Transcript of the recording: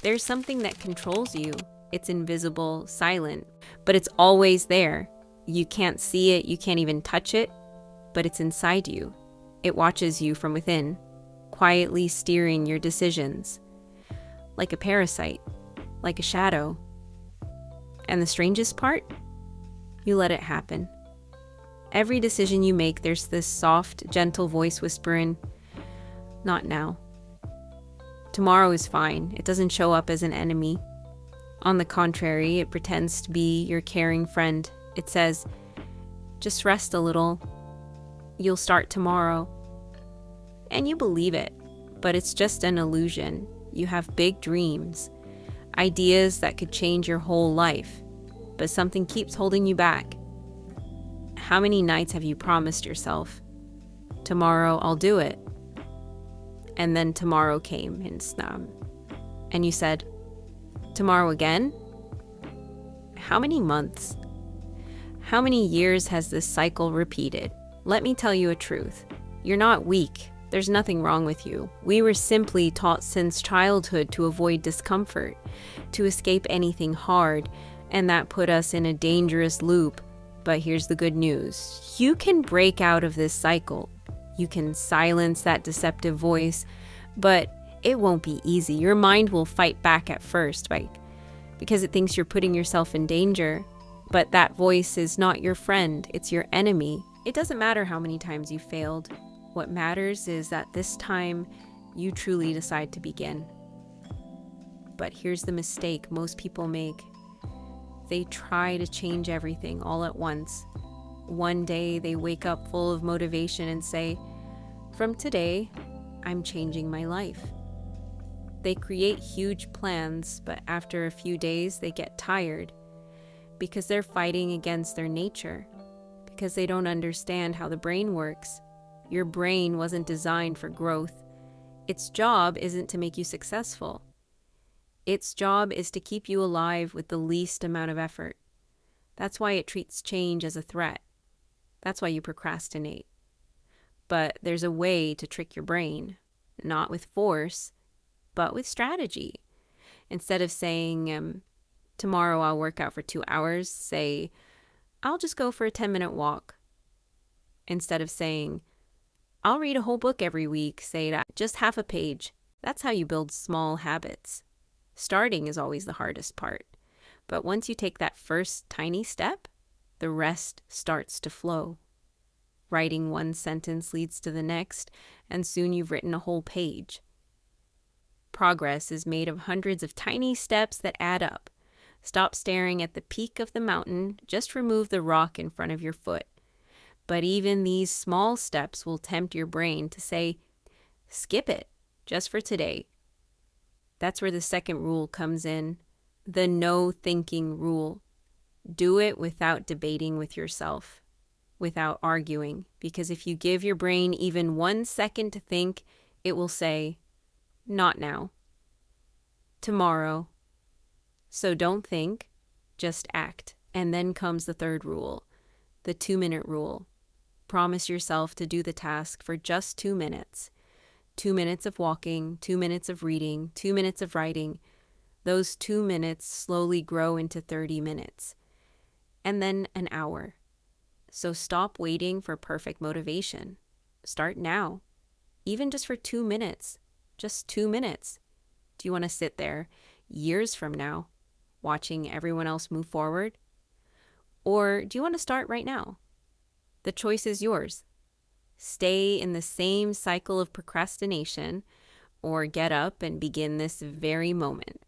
There's something that controls you. It's invisible, silent, but it's always there. You can't see it, you can't even touch it, but it's inside you. It watches you from within, quietly steering your decisions. Like a parasite, like a shadow. And the strangest part? You let it happen. Every decision you make, there's this soft, gentle voice whispering, "Not now." Tomorrow is fine. It doesn't show up as an enemy. On the contrary, it pretends to be your caring friend. It says, "Just rest a little. You'll start tomorrow." And you believe it, but it's just an illusion. You have big dreams, ideas that could change your whole life, but something keeps holding you back. How many nights have you promised yourself, "Tomorrow I'll do it"? And then tomorrow came and you said, "Tomorrow again?" How many months? How many years has this cycle repeated? Let me tell you a truth. You're not weak. There's nothing wrong with you. We were simply taught since childhood to avoid discomfort, to escape anything hard, and that put us in a dangerous loop. But here's the good news. You can break out of this cycle. You can silence that deceptive voice, but it won't be easy. Your mind will fight back at first, because it thinks you're putting yourself in danger. But that voice is not your friend, it's your enemy. It doesn't matter how many times you failed. What matters is that this time you truly decide to begin. But here's the mistake most people make. They try to change everything all at once. One day they wake up full of motivation and say, "From today, I'm changing my life." They create huge plans, but after a few days they get tired because they're fighting against their nature, because they don't understand how the brain works. Your brain wasn't designed for growth. Its job isn't to make you successful. Its job is to keep you alive with the least amount of effort. That's why it treats change as a threat. That's why you procrastinate. But there's a way to trick your brain, not with force, but with strategy. Instead of saying, "Tomorrow I'll work out for 2 hours," say, "I'll just go for a 10-minute walk." Instead of saying, "I'll read a whole book every week," say just half a page. That's how you build small habits. Starting is always the hardest part. But once you take that first tiny step, the rest starts to flow. Writing one sentence leads to the next, and soon you've written a whole page. Progress is made of hundreds of tiny steps that add up. Stop staring at the peak of the mountain, just remove the rock in front of your foot. But even these small steps will tempt your brain to say, "Skip it, just for today." That's where the second rule comes in, the no thinking rule. Do it without debating with yourself, without arguing, because if you give your brain even 1 second to think, it will say, "Not now. Tomorrow." So don't think, just act. And then comes the third rule, the 2-minute rule. Promise yourself to do the task for just 2 minutes. 2 minutes of walking, 2 minutes of reading, 2 minutes of writing. Those 2 minutes slowly grow into 30 minutes. And then an hour. So stop waiting for perfect motivation. Start now. Even just for 2 minutes. Just 2 minutes. Do you want to sit there years from now, watching everyone else move forward? Or do you want to start right now? The choice is yours. Stay in the same cycle of procrastination, or get up and begin this very moment.